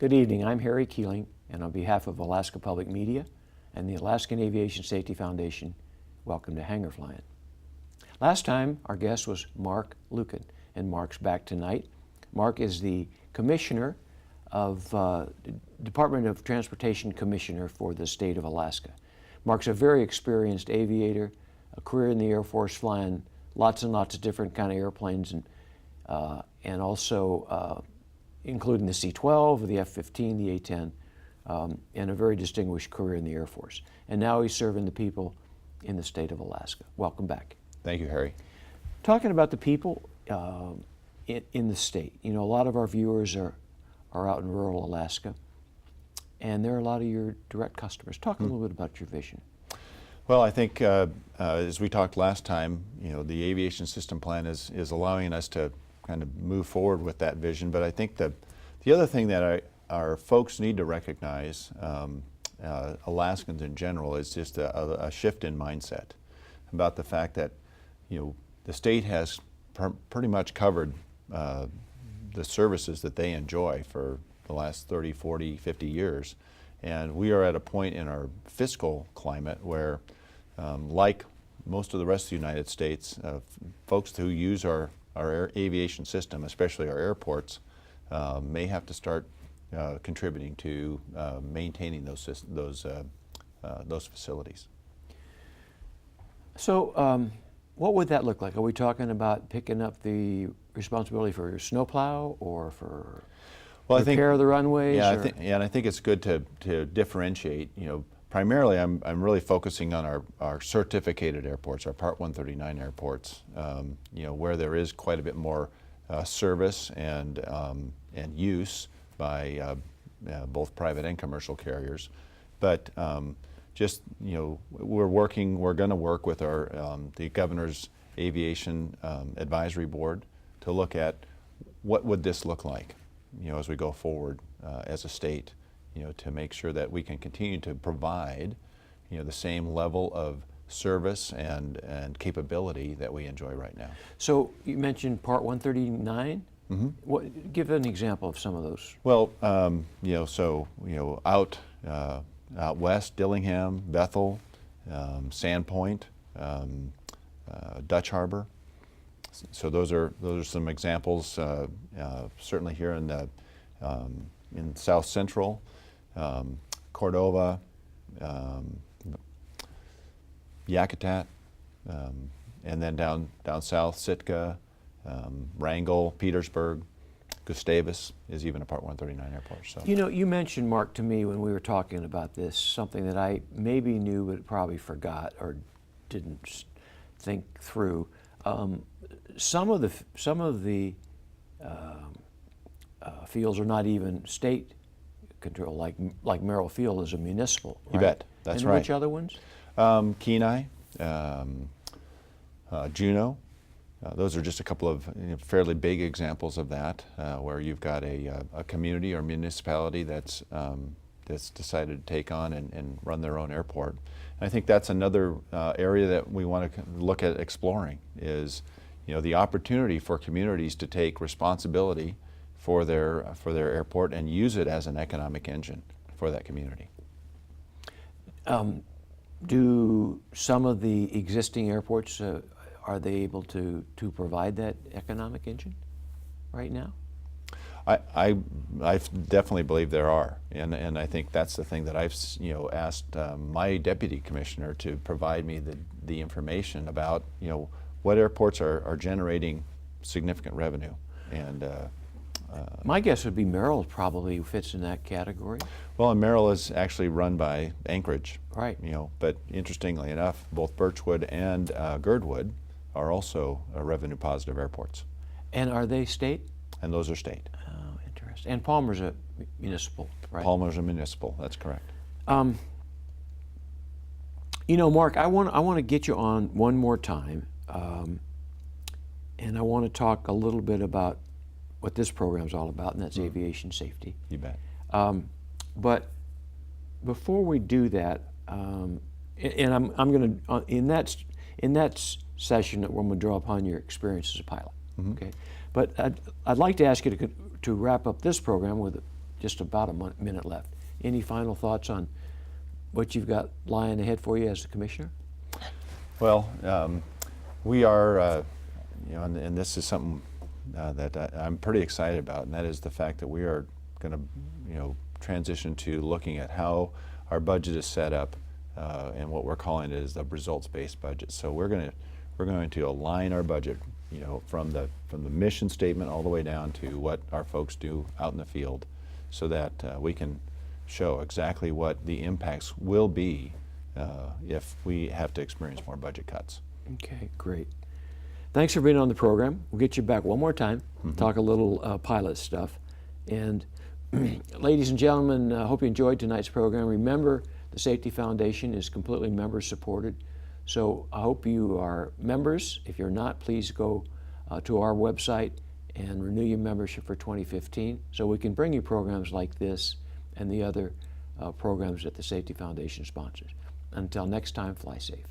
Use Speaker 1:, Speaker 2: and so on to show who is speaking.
Speaker 1: Good evening, I'm Harry Keeling, and on behalf of Alaska Public Media and the Alaskan Aviation Safety Foundation, welcome to Hangar Flying. Last time, our guest was Mark Luiken, and Mark's back tonight. Mark is the Commissioner of Department of Transportation Commissioner for the state of Alaska. Mark's a very experienced aviator, a career in the Air Force flying lots and lots of different kind of airplanes, and also including the C-12, the F-15, the A-10, and a very distinguished career in the Air Force. And now he's serving the people in the state of Alaska. Welcome back.
Speaker 2: Thank you, Harry.
Speaker 1: Talking about the people in the state, you know, a lot of our viewers are out in rural Alaska, and they're a lot of your direct customers. Talk a little bit about your vision.
Speaker 2: Well, I think as we talked last time, you know, the aviation system plan is allowing us to kind of move forward with that vision. But I think the other thing that our folks need to recognize, Alaskans in general, is just a shift in mindset about the fact that, you know, the state has pretty much covered the services that they enjoy for the last 30, 40, 50 years. And we are at a point in our fiscal climate where, like most of the rest of the United States, folks who use our aviation system, especially our airports, may have to start contributing to maintaining those facilities.
Speaker 1: So what would that look like? Are we talking about picking up the responsibility for Snowplow or for repair of the runways?
Speaker 2: Yeah, and I think it's good to differentiate. You know, primarily I'm really focusing on our certificated airports, our Part 139 airports. You know, where there is quite a bit more service and use by both private and commercial carriers, but just, you know, we're going to work with the Governor's Aviation Advisory Board to look at what would this look like, you know, as we go forward as a state, you know, to make sure that we can continue to provide, you know, the same level of service and capability that we enjoy right now.
Speaker 1: So you mentioned Part 139.
Speaker 2: Mm-hmm.
Speaker 1: Give an example of some of those.
Speaker 2: Well, you know, so, you know, out west, Dillingham, Bethel, Sandpoint, Dutch Harbor. So those are some examples. Certainly here in South Central, Cordova, Yakutat, and then down south, Sitka, Wrangell, Petersburg. Gustavus is even a Part 139 airport. So.
Speaker 1: You know, you mentioned, Mark, to me when we were talking about this, something that I maybe knew but probably forgot or didn't think through. Some of the fields are not even state control, like Merrill Field is a municipal. Right?
Speaker 2: You bet. That's
Speaker 1: and
Speaker 2: right.
Speaker 1: Which other ones?
Speaker 2: Kenai, Juneau. Those are just a couple of, you know, fairly big examples of that, where you've got a community or municipality that's decided to take on and run their own airport. And I think that's another area that we want to look at exploring is, you know, the opportunity for communities to take responsibility for their airport and use it as an economic engine for that community.
Speaker 1: Do some of the existing airports are they able to provide that economic engine right now?
Speaker 2: I definitely believe there are, and I think that's the thing that I've, you know, asked my deputy commissioner to provide me the information about, you know, what airports are generating significant revenue, and
Speaker 1: my guess would be Merrill probably fits in that category.
Speaker 2: Well, and Merrill is actually run by Anchorage,
Speaker 1: right?
Speaker 2: You know, but interestingly enough, both Birchwood and Girdwood are also revenue positive airports.
Speaker 1: And are they state?
Speaker 2: And those are state.
Speaker 1: Oh, interesting. And Palmer's a municipal, right?
Speaker 2: Palmer's a municipal. That's correct.
Speaker 1: You know, Mark, I want to get you on one more time, and I want to talk a little bit about what this program is all about, and that's aviation safety.
Speaker 2: You bet.
Speaker 1: But before we do that, and I'm going to in that session that we're going to draw upon your experience as a pilot. Okay, but I'd like to ask you to wrap up this program with just about a minute left. Any final thoughts on what you've got lying ahead for you as the commissioner?
Speaker 2: Well, we are, you know, and this is something that I'm pretty excited about, and that is the fact that we are going to, you know, transition to looking at how our budget is set up, and what we're calling it is the results-based budget. So we're going to align our budget, you know, from the mission statement all the way down to what our folks do out in the field, so that we can show exactly what the impacts will be if we have to experience more budget cuts.
Speaker 1: Okay, great. Thanks for being on the program. We'll get you back one more time, talk a little pilot stuff. And ladies and gentlemen, I hope you enjoyed tonight's program. Remember, the Safety Foundation is completely member supported. So I hope you are members. If you're not, please go to our website and renew your membership for 2015 so we can bring you programs like this and the other programs that the Safety Foundation sponsors. Until next time, fly safe.